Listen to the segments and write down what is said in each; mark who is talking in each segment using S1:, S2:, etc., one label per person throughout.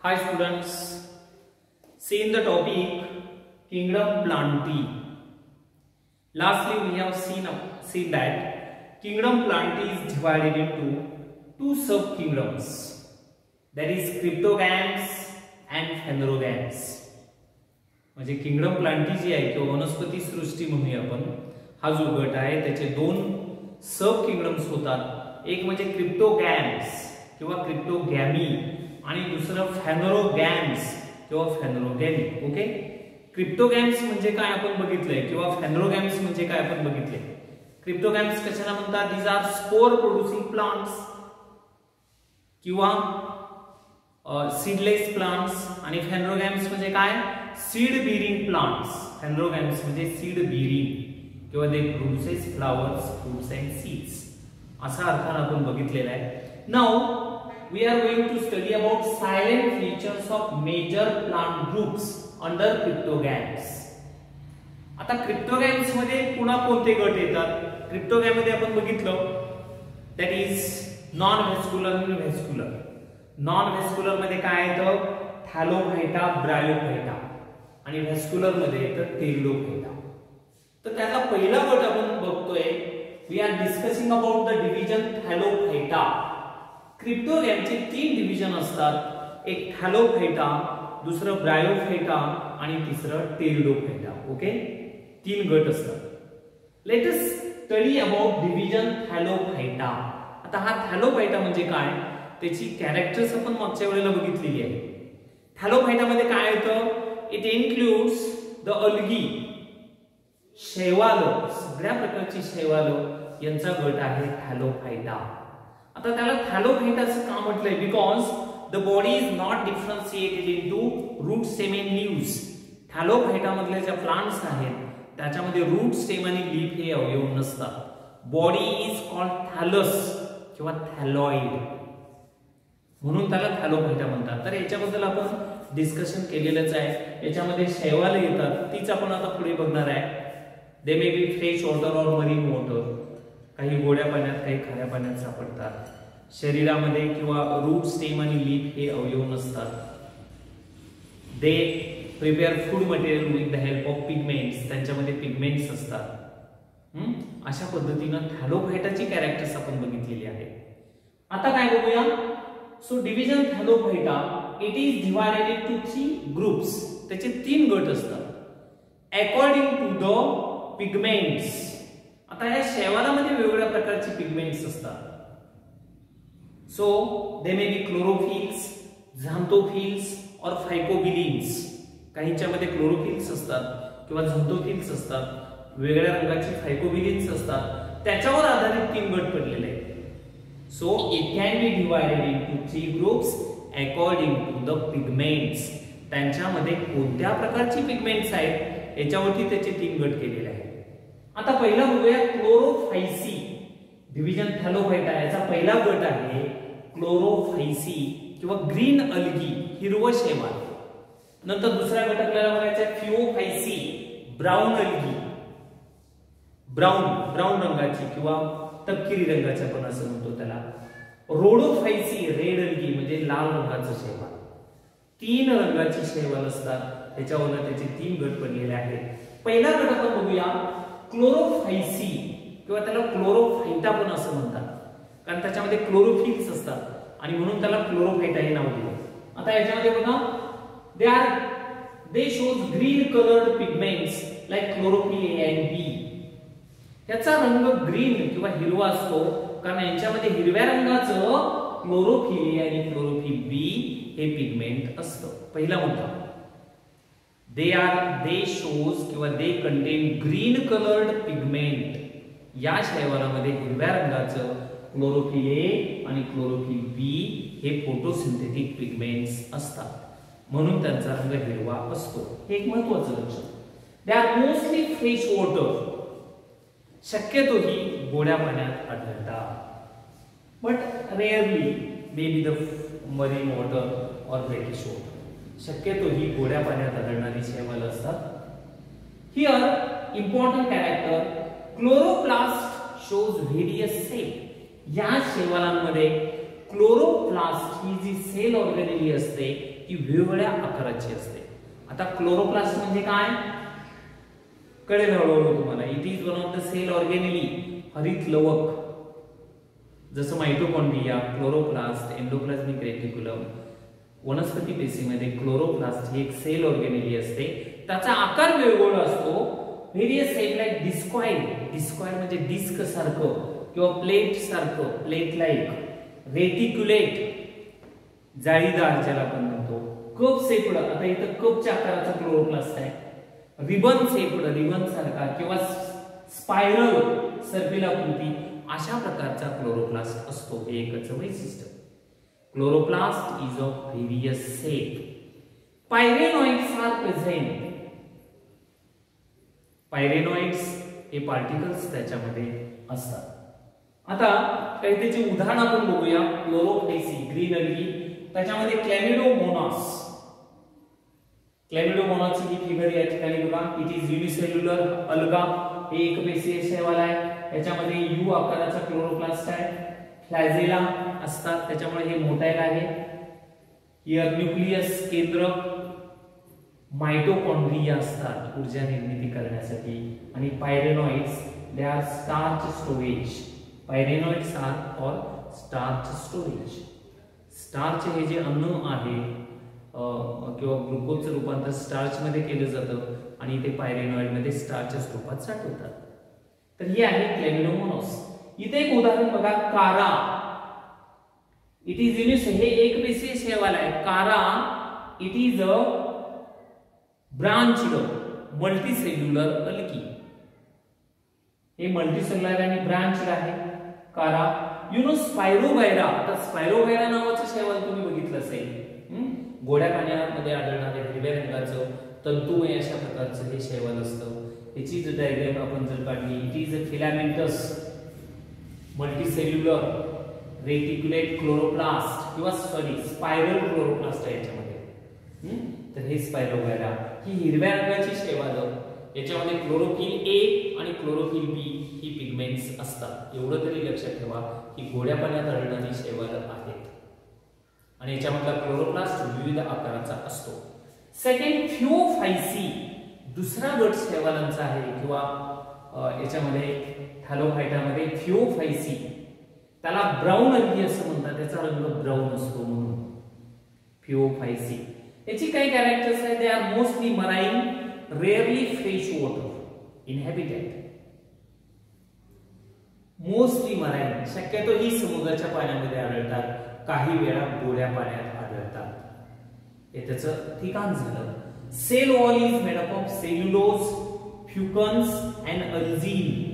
S1: Hi students, see in the topic Kingdom Plantae. Lastly we have seen that Kingdom Plantae is divided into two sub-kingdoms, that is Cryptogams and Phanerogams. म्हणजे kingdom Plantae जी आहे किंवा वनस्पती सृष्टी म्हणूया आपण, हा जो गट आहे त्याचे दोन सब किंगडम्स होतात. एक म्हणजे क्रिप्टोगॅम्स किंवा क्रिप्टोगॅमी आणि दुसरं फॅनरोगॅम्स किंवा फॅनरोगॅमी. ओके, क्रिप्टोगॅम्स म्हणजे काय आपण बघितलंय किंवा फॅनरोगॅम्स म्हणजे काय आपण बघितले. क्रिप्टोगॅम्स कशाला म्हणतात? These are spore producing plants किंवा सीडलेस प्लांट्स. आणि फॅनरोगॅम्स म्हणजे काय? Seed bearing plants. फॅनरोगॅम्स म्हणजे सीड बिअरिंग किंवा they produces flowers, fruits and seeds असा अर्थाने आपण बघितलेला आहे. Now we are going to study about silent features of major plant groups under cryptogams. आता क्रिप्टोगॅम्स मध्ये पुन्हा कोणते गट येतात? क्रिप्टोगॅम मध्ये आपण बघितलं दॅट इज नॉन व्हेस्क्युलर आणि व्हेस्क्युलर. नॉन व्हेस्क्युलर मध्ये काय येतं? Thallophyta, Bryophyta. आणि व्हेस्क्युलर मध्ये येतं टेरिडोफायटा. तर त्याचा पहिला गट आपण बघतोय. We are discussing about the division thallophyta. क्रिप्टोगॅमचे तीन डिव्हिजन असतात, एक थॅलोफायटा, दुसरं ब्रायोफायटा आणि तिसरं टेरिडोफायटा. ओके, तीन गट असतात. Let us study about division Thallophyta. आता हा थॅलोफायटा म्हणजे काय, त्याची कॅरेक्टर्स आपण मागच्या वेळेला बघितलेली आहे. थॅलोफायटा मध्ये काय येतं? इट इन्क्लूड्स द अल्गी, शैवाल, सगळ्या प्रकारची शैवाल यांचा गट आहे थॅलोफायटा. आता त्याला थॅलोफायटा असं का म्हटलंय? Because the body is not differentiated into root, stem and leaves. Thallophyta मधले ज्या प्लांट्स आहेत त्याच्यामध्ये रूट, स्टेम आणि लीफ हे अवयव नसतात. बॉडी इज कॉल्ड थॅलस किंवा थॅलॉइड, म्हणून त्याला थॅलोफायटा म्हणतात. तर याच्याबद्दल आपण डिस्कशन केलेलंच आहे. याच्यामध्ये शैवाल येतात, तीच आपण आता पुढे बघणार आहे. दे मे बी फ्रेश वॉटर और मरीन वॉटर. काही गोड्या पाण्यात, काही खाऱ्या पाण्यात सापडतात. शरीरामध्ये किंवा रूट, स्टेम आणि लीफ हे अवयव नसतात. They prepare food material with the help of pigments. त्यांच्यामध्ये पिगमेंट्स असतात. अशा पद्धतीनं थॅलोफायटाची कॅरेक्टर्स आपण बघितलेली आहे. आता काय बघूया. So division Thallophyta it is divided into 3 groups. त्याचे 3 गट असतात अकॉर्डिंग टू द पिगमेंट्स. आता या शैवालामध्ये वेगवेगळ्या प्रकारची पिगमेंट्स असतात. सो दे मे बी क्लोरोफिल्स, झॅंथोफिल्स और फायकोबिलिन्स. काहींच्यामध्ये क्लोरोफिल्स असतात किंवा झॅंथोफिल्स असतात, वेगळ्या रंगाची फायकोबिलिन्स असतात. त्याच्यावर आधारित 3 गट पडलेले आहेत. So it can be divided into 3 groups according to the pigments. त्यांच्यामध्ये कोणत्या प्रकारची पिगमेंट्स आहेत याच्यावरती त्याचे 3 गट केलेले आहेत. आता पहिला बघूया क्लोरोफायसी. डिव्हिजन थॅलोफायटा याचा पहिला गट आहे क्लोरोफायसी किंवा ग्रीन अल्गी, हिरवं शैवाल. नंतर दुसरा गट आपल्याला बघायचा आहे फिओफायसी, ब्राऊन अल्गी, ब्राऊन रंगाची किंवा तपकिरी रंगाची आपण असं म्हणतो त्याला. रोडोफायसी, रेड अल्गी म्हणजे लाल रंगाचं शैवाल. 3 रंगाची शैवाल असतात. त्याच्यावर त्याचे 3 गट पडलेले आहेत. पहिला गट आपण बघूया क्लोरोफायसी किंवा त्याला क्लोरोफायटा पण असं म्हणतात, कारण त्याच्यामध्ये क्लोरोफिल्स असतात आणि म्हणून त्याला क्लोरोफायटा हे नाव दिलं. आता याच्यामध्ये बघा they shows green coloured pigments like chlorophyll A and B. याचा रंग ग्रीन किंवा हिरवा असतो कारण यांच्यामध्ये हिरव्या रंगाचं क्लोरोफिल ए आणि क्लोरोफिल बी हे पिगमेंट असतं. पहिला मुद्दा, they shows किंवा they contain green colored pigment. या शैवालामध्ये हिरव्या रंगाचं क्लोरोफिल ए आणि क्लोरोफिल बी हे फोटोसिंथेटिक पिगमेंट्स असतात, म्हणून त्यांचा रंग हिरवा असतो. हे एक महत्त्वाचं लक्षण. They are mostly fresh water. शक्यतो ही गोड्या पाण्यात आढळतात, but rarely may be the marine water और ब्रिटिश वॉटर. शक्यतो ही गोड्या पाण्यात आढळणारी शैवाल असतात. Here important character, chloroplast shows various cell. या शैवालांमध्ये क्लोरोप्लास्ट ही जी सेल ऑर्गॅनेली असते ही वेगवेगळ्या आकाराची असते. आता क्लोरोप्लास्ट म्हणजे काय कळेल हळूहळू तुम्हाला. It is one of the cell organelle, हरित लवक. जसं मायटोकॉन्ड्रिया, क्लोरोप्लास्ट, एंडोप्लाझ्मिक रेटिक्युलम. वनस्पती पेशीमध्ये क्लोरोप्लास्ट ही एक सेल ऑर्गेनेली असते. त्याचा आकार वेगवेगळा असतो. Various shape like discoid. Discoid म्हणजे डिस्क सारखं किंवा प्लेट सारखं, प्लेट लाईक. रेटिक्युलेट जाळीदार ज्याला आपण म्हणतो. कप शेप्ड, आता इथं कपच्या आकाराचा क्लोरोप्लास्ट आहे. रिबन शेप्ड, रिबन सारखा किंवा स्पायरल सर्पिल आकृती, अशा प्रकारचा क्लोरोप्लास्ट असतो. हे एकच वैशिष्ट्य. Chloroplast is of various shape. Pyrenoids are present. Pyrenoids हे पार्टिकल्स त्याच्यामध्ये असतात. आता काही त्याची उदाहरण आपण बघूया. क्लोरोफेसी, ग्रीन अल्गी, त्याच्यामध्ये क्लॅमिडोमोनास. क्लॅमिडोमोनासची ही फिगर या ठिकाणी बघा. It is unicellular alga. हे एकपेशीय शैवाल आहे. याच्यामध्ये यू आकाराचा क्लोरोप्लास्ट आहे. फ्लॅजेला असतात, त्याच्यामुळे हे मोटाईल आहे. हियर न्यूक्लियस, केंद्र. मायटोकॉन्ड्रिया असतात ऊर्जा निर्मिती करण्यासाठी. आणि pyrenoids, they are starch storage. Pyrenoids are for starch storage. Starch हे जे अन्न आहे किंवा ग्लुकोजचं रूपांतर स्टार्च मध्ये केलं जातं आणि ते पायरेनॉइड मध्ये स्टार्चच्या स्वरूपात साठवतात. तर हे आहे क्लॅमिडोमोनास. इथे एक उदाहरण बघा, कारा. It is Younis. हे एक पेशीय शैवाल आहे. कारा it is a branched multicellular algae. हे मल्टीसेल्युलर आणि ब्रांच्ड आहे कारा. स्पायरोगायरा. आता स्पायरोगायरा नावाचं शैवाल तुम्ही बघितलं असेल. गोड्या पाण्यामध्ये आढळणारे हिरव्या रंगाचं तंतुमय अशा प्रकारचं हे शैवाल असतं. याची जर डायग्राम आपण जर काढली, it is a filamentous multicellular reticulate chloroplast किंवा स्पायरल क्लोरोप्लास्ट आहे याच्यामध्ये. तर हे स्पायरोगायरा ही हिरव्या रंगाची शैवाल. याच्यामध्ये क्लोरोफिल ए आणि क्लोरोफिल बी ही पिगमेंट्स असतात. एवढं तरी लक्षात ठेवा की गोड्या पाण्यात आढळणारी शैवाल आहेत. आणि याच्यामधला क्लोरोप्लास्ट विविध आकाराचा असतो. सेकंड, थिओफायसी. दुसरा गट शैवालांचा आहे किंवा याच्यामध्ये थॅलोफायटामध्ये थिओफायसी. त्याला ब्राऊन अल्गी असं म्हणतात. त्याचा रंग ब्राऊन असतो म्हणून थिओफायसी. याची काही कॅरेक्टर्स आहेत. They are mostly marine, rarely fresh water inhabited. Mostly marine, शक्यतो ही समुद्राच्या पाण्यामध्ये आढळतात. काही वेळा गोड्या पाण्यात आढळतात. हे त्याचं ठिकाण झालं. Cell wall is made up of cellulose, fucans and algin.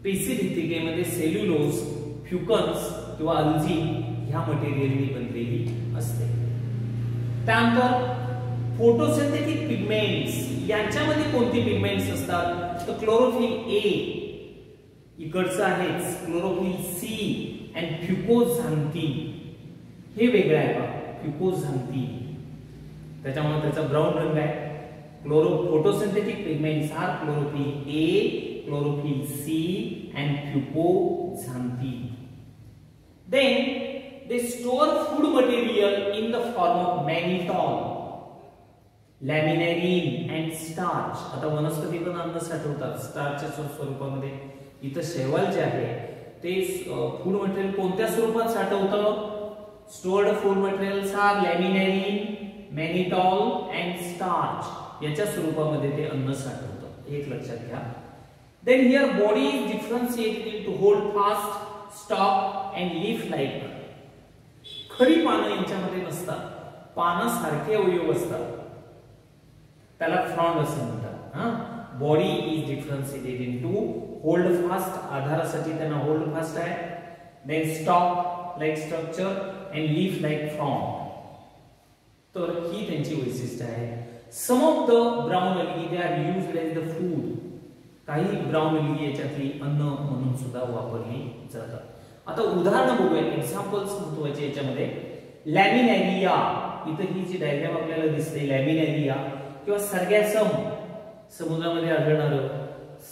S1: पेशीभित्तिकेमध्ये सेल्युलोज, फ्युकन्स किंवा अल्झीन ह्या मटेरियलनी बनलेली असते. त्यानंतर फोटोसिंथेटिक पिगमेंट्स. यांच्यामध्ये कोणती पिगमेंट्स असतात तर क्लोरोफिल ए इकडचं आहे, क्लोरोफिल सी अँड फ्युकोझांथीन. हे वेगळं आहे का, फ्युकोझांथीन. त्याच्यामुळे त्याचा ब्राऊन रंग आहे. Photosynthetic pigments are chlorophyll A, chlorophyll C and fucoxanthin. Then they store food material in the form of mannitol, laminarin and starch. आता वनस्पती पण अन्न साठवतात स्टार्चच्या स्वरूपामध्ये. इथं शैवाल जे आहे ते फूड मटेरियल कोणत्या स्वरूपात साठवतं. Stored food materials are laminarin, mannitol and starch. याच्या स्वरूपामध्ये ते अन्न साठवतं. एक लक्षात घ्या. Then here body is differentiated into holdfast, stock and leaf like. खरी पानं यांच्यामध्ये नसतात. पानासारखे अवयव असतात. त्याला फ्रॉन्ड असं म्हणतात. Body is differentiated into holdfast. आधारासाठी त्यांना होल्ड फास्ट आहे. Then stalk like structure and leaf like frond. तर ही त्यांची वैशिष्ट्य आहे. Some of the brown algae they are used as the food. काही ब्राउन अल्गी याच्यातली अन्न म्हणून सुद्धा वापरली जातात. आता उदाहरण बघूया, एक्झाम्पल्स महत्वाचे याच्यामध्ये. लॅमिनॅरिया. इथं ही जी डायग्राम आपल्याला दिसते लॅमिनॅरिया किंवा सर्गॅसम, समुद्रामध्ये आढळणारं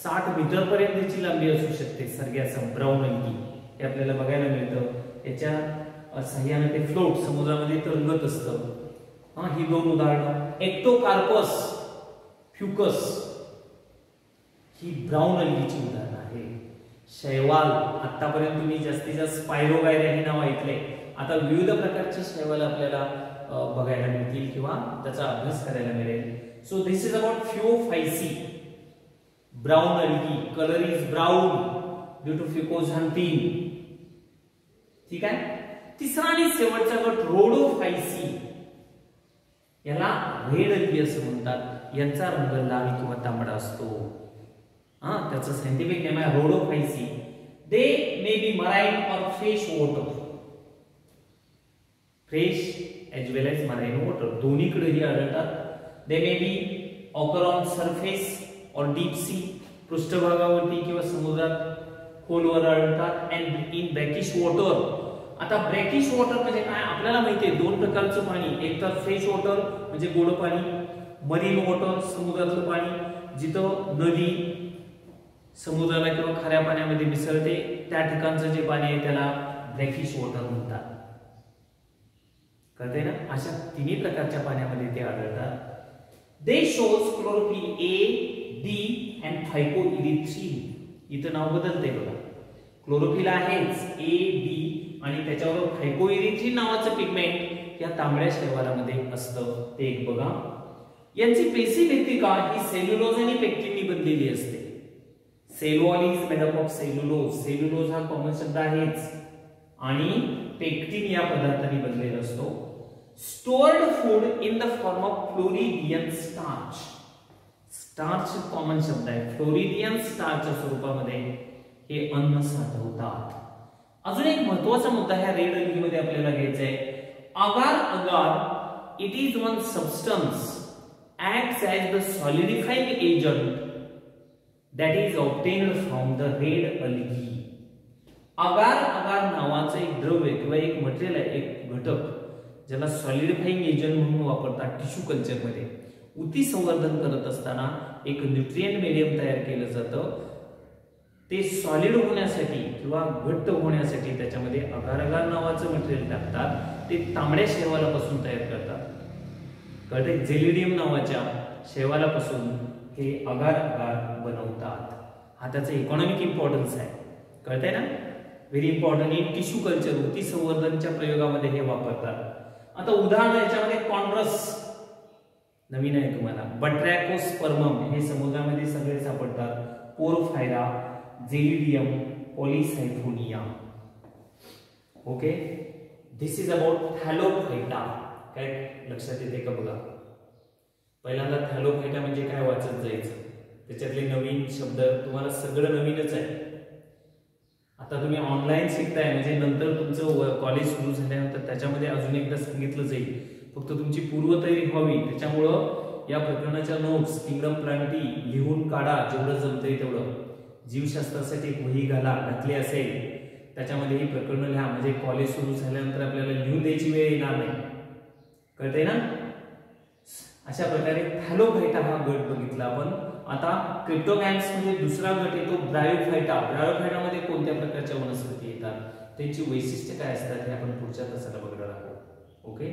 S1: 60 मीटर पर्यंतची लांबी असू शकते. सर्गॅसम ब्राउन अल्गी हे आपल्याला बघायला मिळतं. याच्या साह्याने ते फ्लोट समुद्रामध्ये तरंगत असतं. ही दोन उदाहरणं. एक्टोकार्पस फ्युकस ही ब्राऊन अल्गीची उदाहरणं आहे. शैवाल, आतापर्यंत तुम्ही जास्तीत जास्त स्पायरोगायरा हे नाव ऐकले. आता विविध प्रकारचे शैवाल आपल्याला बघायला मिळतील किंवा त्याचा अभ्यास करायला मिळेल. So this is about Phaeophyceae, brown algae. Colour is brown due to fucoxanthin. ठीक आहे. तिसरा आणि शेवटचा गट रोडोफायसी, याला रेड अल्गी असं म्हणतात. यांचा रंग लाल किंवा तांबडा असतो. त्याचं सायंटिफिक नेम आहे Rhodophyceae. They may be marine or fresh water, fresh as well as marine water, दोन्हीकडेही आढळतात. They may be occur on surface or deep sea, पृष्ठभागावरती किंवा समुद्रात खोलवर आढळतात. And in brackish water. आता ब्रॅकिश वॉटर म्हणजे काय आपल्याला माहिती आहे, दोन प्रकारचं पाणी. एक तर फ्रेश वॉटर म्हणजे गोड पाणी, मरीन वॉटर समुद्रातलं पाणी, जिथं नदी समुद्राला किंवा खाऱ्या पाण्यामध्ये मिसळते त्या ठिकाणचं जे पाणी आहे त्याला ब्रॅकिश वॉटर म्हणतात. कळते ना. अशा तिन्ही प्रकारच्या पाण्यामध्ये ते आढळतात. They shows chlorophyll a, d and phycoerythrin. इथं नाव बदलते बघा. क्लोरोफिल आहेच ए, डी आणि त्याच्यावर फायकोइरिथ्रिन नावाचं पिगमेंट या तांबड्या शैवालामध्ये असतं. ते एक बघा. यांची पेशी भेटिका ही सेल्युलोज आणि पेक्टिननी बनलेली असते. Cell wall is made up of cellulose. Cellulose हा कॉमन शब्द आहेच आणि पेक्टिन या पदार्थाने बनलेला असतो. Stored food in the form of floridean starch. Starch common शब्द आहे. फ्लोरिडियन स्टार्चच्या स्वरूपामध्ये हे अन्न साठवतात. अजून एक महत्त्वाचा मुद्दा ह्या रेड अल्गीमध्ये आपल्याला घ्यायचा आहे. Agar agar it is one substance acts as the solidifying agent that is obtained from the red algae. अगार अगार नावाचं एक द्रव्य किंवा एक मटेरियल आहे, एक घटक ज्याला सॉलिडिफाइंग एजंट म्हणून वापरतात टिश्यू कल्चर मध्ये. उती संवर्धन करत असताना एक न्यूट्रिएंट मीडियम तयार केलं जातं. ते सॉलिड होण्यासाठी किंवा घट्ट होण्यासाठी त्याच्यामध्ये अगार अगार नावाचं मटेरियल टाकतात. ते तांबड्या शैवालापासून तयार करतात. कळते. जेलिडियम नावाच्या शैवालापासून हे अगार अगार बनवतात. हा त्याचा इकॉनॉमिक इम्पॉर्टन्स आहे. कळतंय ना. Very important. In tissue culture उती संवर्धनच्या प्रयोगामध्ये हे वापरतात. आता उदाहरण याच्यामध्ये कॉन्ड्रस नवीन आहे तुम्हाला. बट्रॅकोस्पर्मम हे समुद्रामध्ये सगळे सापडतात. Porphyra, Gelidium, Polysiphonia. Okay. This is about Thallophyta. काय लक्षात येते का बघा. पहिल्यांदा थॅलोफायटा म्हणजे काय वाचत जायचं. त्याच्यातले नवीन शब्द तुम्हाला सगळं नवीनच आहे. आता तुम्ही ऑनलाईन शिकताय म्हणजे नंतर तुमचं कॉलेज सुरू झाल्यानंतर त्याच्यामध्ये अजून एकदा सांगितलं जाईल. फक्त तुमची पूर्वतयारी व्हावी. त्याच्यामुळं या प्रकरणाच्या नोट्स किंगडम प्लांटी लिहून काढा जेवढं जमतंय तेवढं. जीवशास्त्रासाठी एक वही घातली असेल त्याच्यामध्ये ही प्रकरणं लिहा. म्हणजे कॉलेज सुरू झाल्यानंतर आपल्याला लिहून द्यायची वेळ येणार नाही. कळते ना. अशा प्रकारे थॅलोफायटा हा गट बघितला आपण. आता क्रिप्टोगॅम्स मध्ये दुसरा गट येतो ब्रायोफायटा. ब्रायोफायटामध्ये कोणत्या प्रकारच्या वनस्पती येतात, त्यांची वैशिष्ट्ये काय असतात हे आपण पुढच्या तासाला बघणार आहोत. ओके.